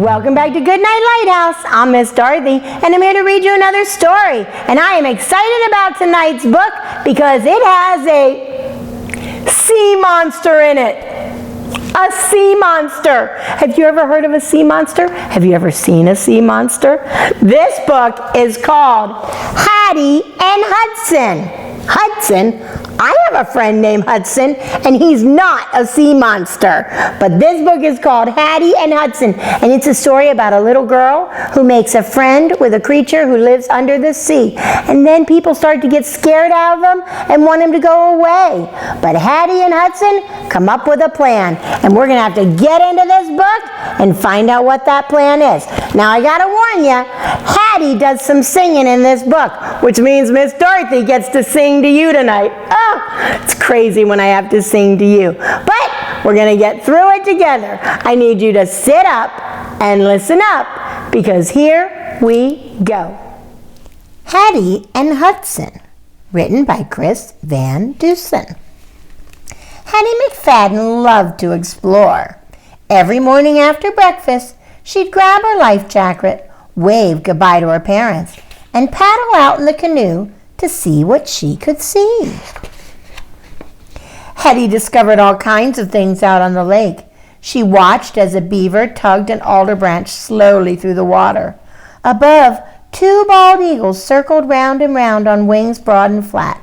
Welcome back to Goodnight Lighthouse. I'm Miss Dorothy, and I'm here to read you another story. And I am excited about tonight's book because it has a sea monster in it. A sea monster. Have you ever heard of a sea monster? Have you ever seen a sea monster? This book is called Hattie and Hudson. Hudson? I have a friend named Hudson, and he's not a sea monster. But this book is called Hattie and Hudson, and it's a story about a little girl who makes a friend with a creature who lives under the sea. And then people start to get scared out of him and want him to go away. But Hattie and Hudson come up with a plan, and we're going to have to get into this book and find out what that plan is. Now, I got to warn you, Hattie does some singing in this book, which means Miss Dorothy gets to sing to you tonight. Oh, it's crazy when I have to sing to you. But we're going to get through it together. I need you to sit up and listen up, because here we go. Hattie and Hudson, written by Chris Van Dusen. Hattie McFadden loved to explore. Every morning after breakfast, she'd grab her life jacket, wave goodbye to her parents, and paddle out in the canoe to see what she could see. Hattie discovered all kinds of things out on the lake. She watched as a beaver tugged an alder branch slowly through the water. Above, two bald eagles circled round and round on wings broad and flat.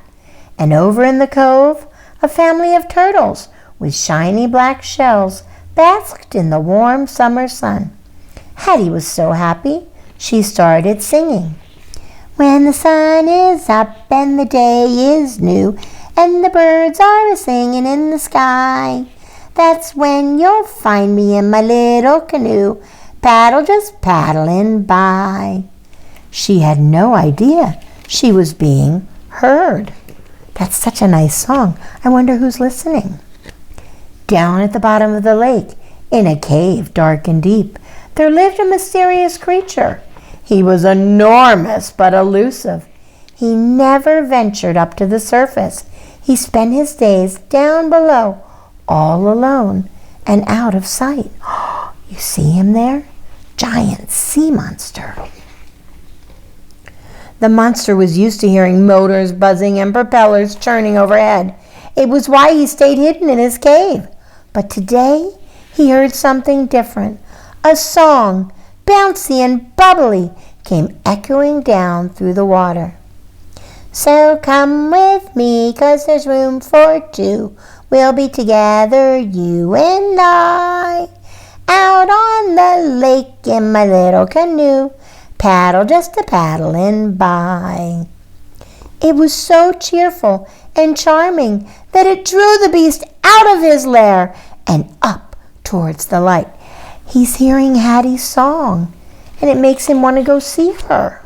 And over in the cove, a family of turtles with shiny black shells basked in the warm summer sun. Hattie was so happy, she started singing. When the sun is up and the day is new, and the birds are a-singing in the sky, that's when you'll find me in my little canoe, just paddling by. She had no idea she was being heard. That's such a nice song. I wonder who's listening. Down at the bottom of the lake, in a cave dark and deep, there lived a mysterious creature. He was enormous but elusive. He never ventured up to the surface. He spent his days down below, all alone and out of sight. You see him there? Giant sea monster. The monster was used to hearing motors buzzing and propellers churning overhead. It was why he stayed hidden in his cave. But today, he heard something different. A song, bouncy and bubbly, came echoing down through the water. So come with me, 'cause there's room for two. We'll be together, you and I, out on the lake in my little canoe, just a paddling by. It was so cheerful and charming that it drew the beast out of his lair and up towards the light. He's hearing Hattie's song, and it makes him want to go see her.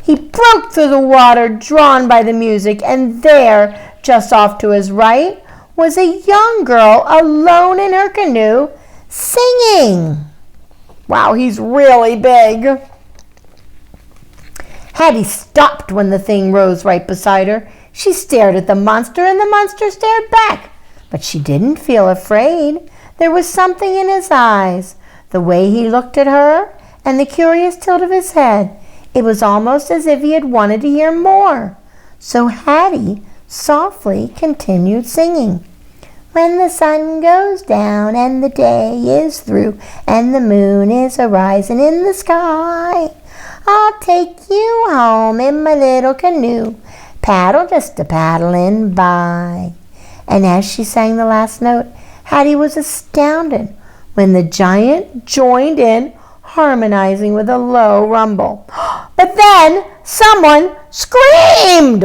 He broke through the water, drawn by the music, and there, just off to his right, was a young girl alone in her canoe, singing. Wow, he's really big. Hattie stopped when the thing rose right beside her. She stared at the monster, and the monster stared back. But she didn't feel afraid. There was something in his eyes, the way he looked at her, and the curious tilt of his head. It was almost as if he had wanted to hear more. So Hattie softly continued singing. When the sun goes down and the day is through and the moon is a-rising in the sky, I'll take you home in my little canoe, just a paddling by. And as she sang the last note, Hattie was astounded when the giant joined in, harmonizing with a low rumble. But then someone screamed.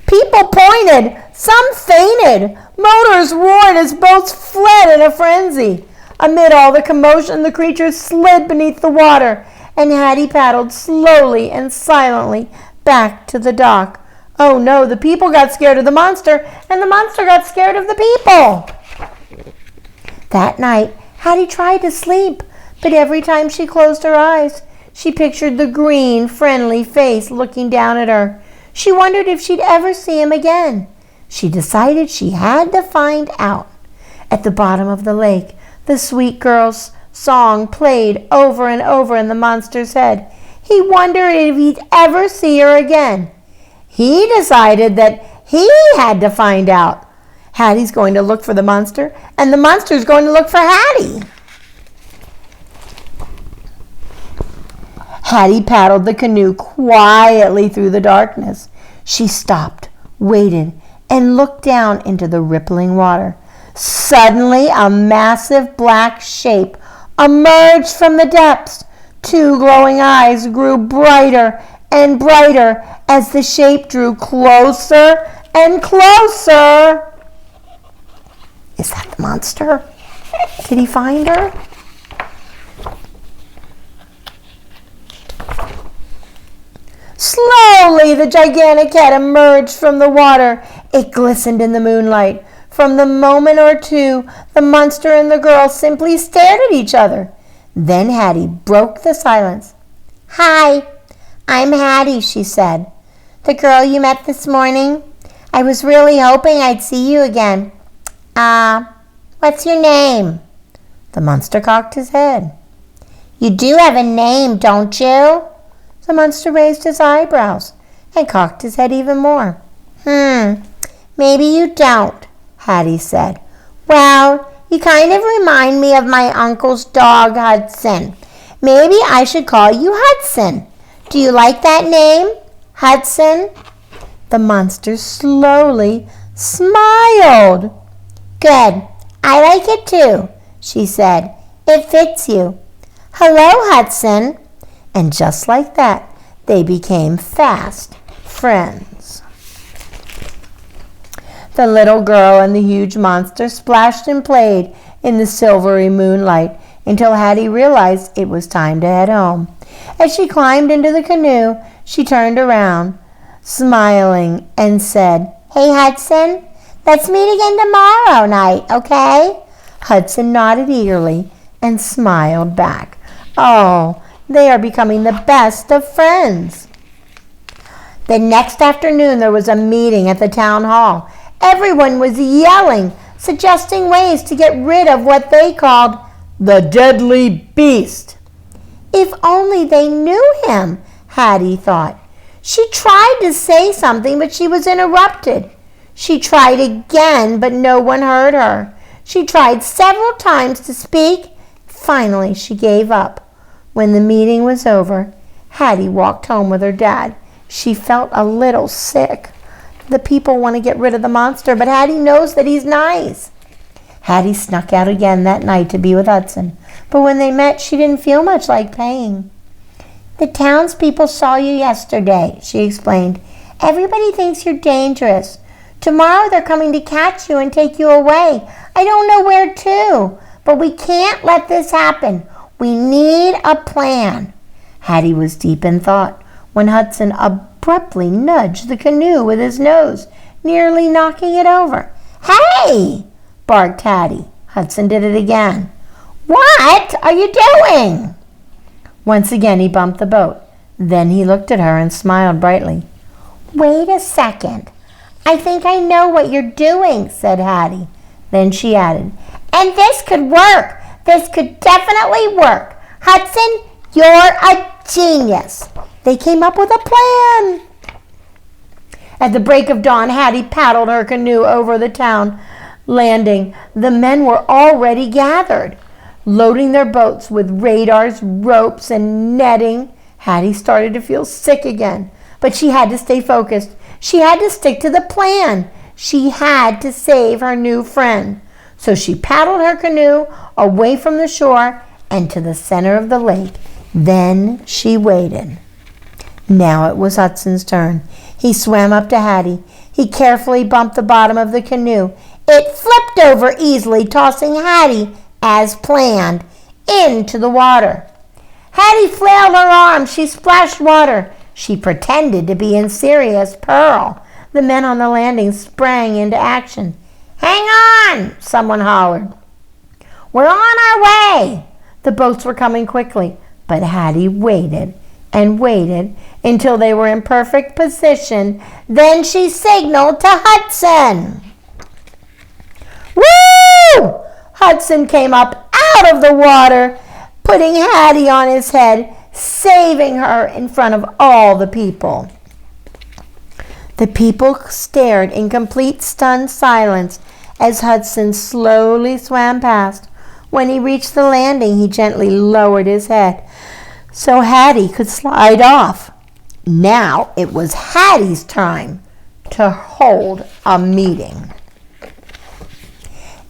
People pointed, some fainted. Motors roared as boats fled in a frenzy. Amid all the commotion, the creature slid beneath the water, and Hattie paddled slowly and silently back to the dock. Oh no, the people got scared of the monster, and the monster got scared of the people. That night, Hattie tried to sleep, but every time she closed her eyes, she pictured the green, friendly face looking down at her. She wondered if she'd ever see him again. She decided she had to find out. At the bottom of the lake, the sweet girls song played over and over in the monster's head. He wondered if he'd ever see her again. He decided that he had to find out. Hattie's going to look for the monster, and the monster's going to look for Hattie. Hattie paddled the canoe quietly through the darkness. She stopped, waited, and looked down into the rippling water. Suddenly, a massive black shape emerged from the depths. Two glowing eyes grew brighter and brighter as the shape drew closer and closer. Is that the monster? Did he find her? Slowly, the gigantic head emerged from the water. It glistened in the moonlight. From the moment or two, the monster and the girl simply stared at each other. Then Hattie broke the silence. "Hi, I'm Hattie," she said. "The girl you met this morning? I was really hoping I'd see you again. What's your name?" The monster cocked his head. "You do have a name, don't you?" The monster raised his eyebrows and cocked his head even more. Maybe you don't," Hattie said. "Well, you kind of remind me of my uncle's dog, Hudson. Maybe I should call you Hudson. Do you like that name, Hudson?" The monster slowly smiled. "Good. I like it too," she said. "It fits you. Hello, Hudson." And just like that, they became fast friends. The little girl and the huge monster splashed and played in the silvery moonlight until Hattie realized it was time to head home. As she climbed into the canoe, she turned around, smiling, and said, "Hey, Hudson, let's meet again tomorrow night, okay?" Hudson nodded eagerly and smiled back. Oh, they are becoming the best of friends. The next afternoon, there was a meeting at the town hall. Everyone was yelling, suggesting ways to get rid of what they called the deadly beast. If only they knew him, Hattie thought. She tried to say something, but she was interrupted. She tried again, but no one heard her. She tried several times to speak. Finally, she gave up. When the meeting was over, Hattie walked home with her dad. She felt a little sick. The people want to get rid of the monster, but Hattie knows that he's nice. Hattie snuck out again that night to be with Hudson, but when they met, she didn't feel much like paying. "The townspeople saw you yesterday," she explained. "Everybody thinks you're dangerous. Tomorrow they're coming to catch you and take you away. I don't know where to, but we can't let this happen. We need a plan." Hattie was deep in thought when Hudson abruptly nudged the canoe with his nose, nearly knocking it over. "Hey!" barked Hattie. Hudson did it again. "What are you doing?" Once again he bumped the boat. Then he looked at her and smiled brightly. "Wait a second. I think I know what you're doing," said Hattie. Then she added, "And this could work. This could definitely work. Hudson, you're a genius." They came up with a plan. At the break of dawn, Hattie paddled her canoe over the town landing. The men were already gathered, loading their boats with radars, ropes, and netting. Hattie started to feel sick again, but she had to stay focused. She had to stick to the plan. She had to save her new friend. So she paddled her canoe away from the shore and to the center of the lake. Then she waited. Now it was Hudson's turn. He swam up to Hattie. He carefully bumped the bottom of the canoe. It flipped over easily, tossing Hattie, as planned, into the water. Hattie flailed her arms. She splashed water. She pretended to be in serious peril. The men on the landing sprang into action. "Hang on!" someone hollered. "We're on our way!" The boats were coming quickly, but Hattie waited and waited until they were in perfect position. Then she signaled to Hudson. Woo! Hudson came up out of the water. putting Hattie on his head, saving her in front of all the people. The people stared in complete stunned silence as Hudson slowly swam past. When he reached the landing, he gently lowered his head so Hattie could slide off. Now it was Hattie's time to hold a meeting.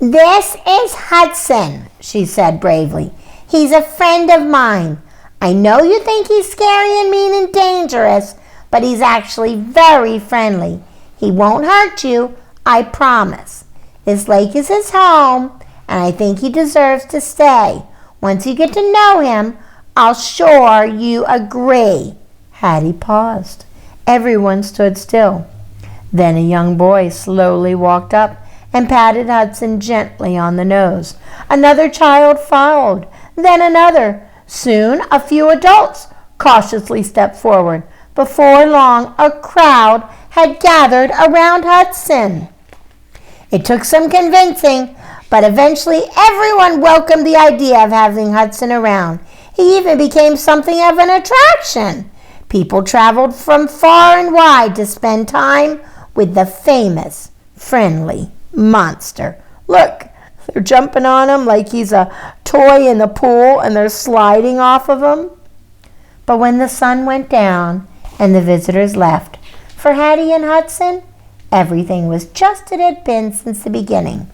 "This is Hudson," she said bravely. "He's a friend of mine. I know you think he's scary and mean and dangerous, but he's actually very friendly. He won't hurt you, I promise. This lake is his home, and I think he deserves to stay. Once you get to know him, I'll sure you agree." Hattie paused. Everyone stood still. Then a young boy slowly walked up and patted Hudson gently on the nose. Another child followed, then another. Soon a few adults cautiously stepped forward. Before long, a crowd had gathered around Hudson. It took some convincing, but eventually everyone welcomed the idea of having Hudson around. He even became something of an attraction. People traveled from far and wide to spend time with the famous, friendly monster. Look, they're jumping on him like he's a toy in the pool, and they're sliding off of him. But when the sun went down and the visitors left, for Hattie and Hudson, everything was just as it had been since the beginning.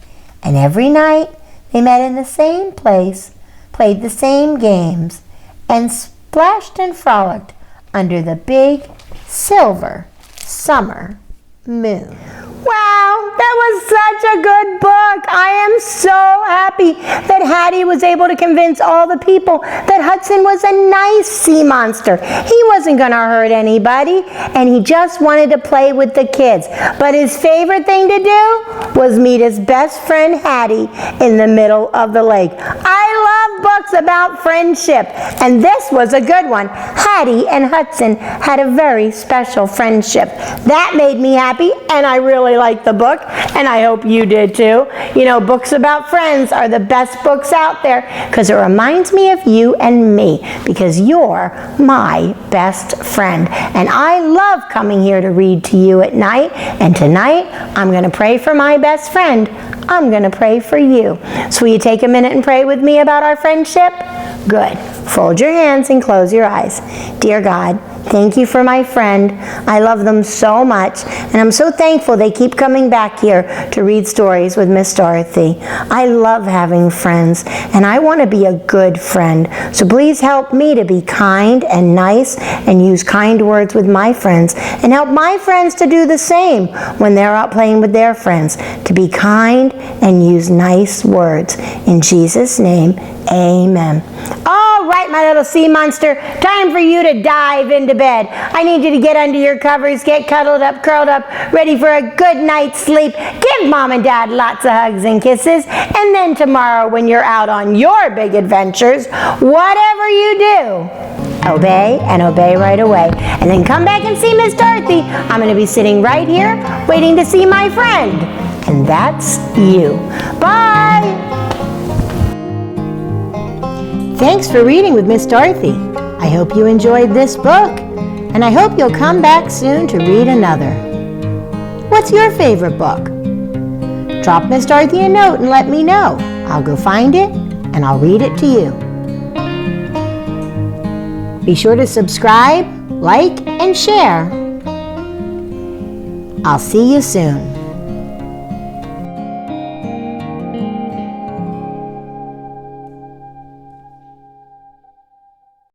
And every night they met in the same place, played the same games, and splashed and frolicked under the big silver summer moon. Wow, that was such a good book. I am so happy that Hattie was able to convince all the people that Hudson was a nice sea monster. He wasn't going to hurt anybody, and he just wanted to play with the kids. But his favorite thing to do was meet his best friend Hattie in the middle of the lake. I love books about friendship, and this was a good one. Hattie and Hudson had a very special friendship. That made me happy, and I really liked the book, and I hope you did too. You know, books about friends are the best books out there because it reminds me of you and me, because you're my best friend. And I love coming here to read to you at night, and tonight I'm going to pray for my best friend. I'm going to pray for you. So will you take a minute and pray with me about our friendship? Good. Fold your hands and close your eyes. Dear God, thank you for my friend. I love them so much, and I'm so thankful they keep coming back here to read stories with Miss Dorothy. I love having friends, and I want to be a good friend. So please help me to be kind and nice and use kind words with my friends, and help my friends to do the same when they're out playing with their friends, to be kind and use nice words. In Jesus' name, amen. All right, my little sea monster, time for you to dive into bed. I need you to get under your covers, get cuddled up, curled up, ready for a good night's sleep. Give Mom and Dad lots of hugs and kisses. And then tomorrow, when you're out on your big adventures, whatever you do, obey and obey right away. And then come back and see Miss Dorothy. I'm going to be sitting right here waiting to see my friend. And that's you. Bye. Thanks for reading with Miss Dorothy. I hope you enjoyed this book, and I hope you'll come back soon to read another. What's your favorite book? Drop Miss Dorothy a note and let me know. I'll go find it, and I'll read it to you. Be sure to subscribe, like, and share. I'll see you soon.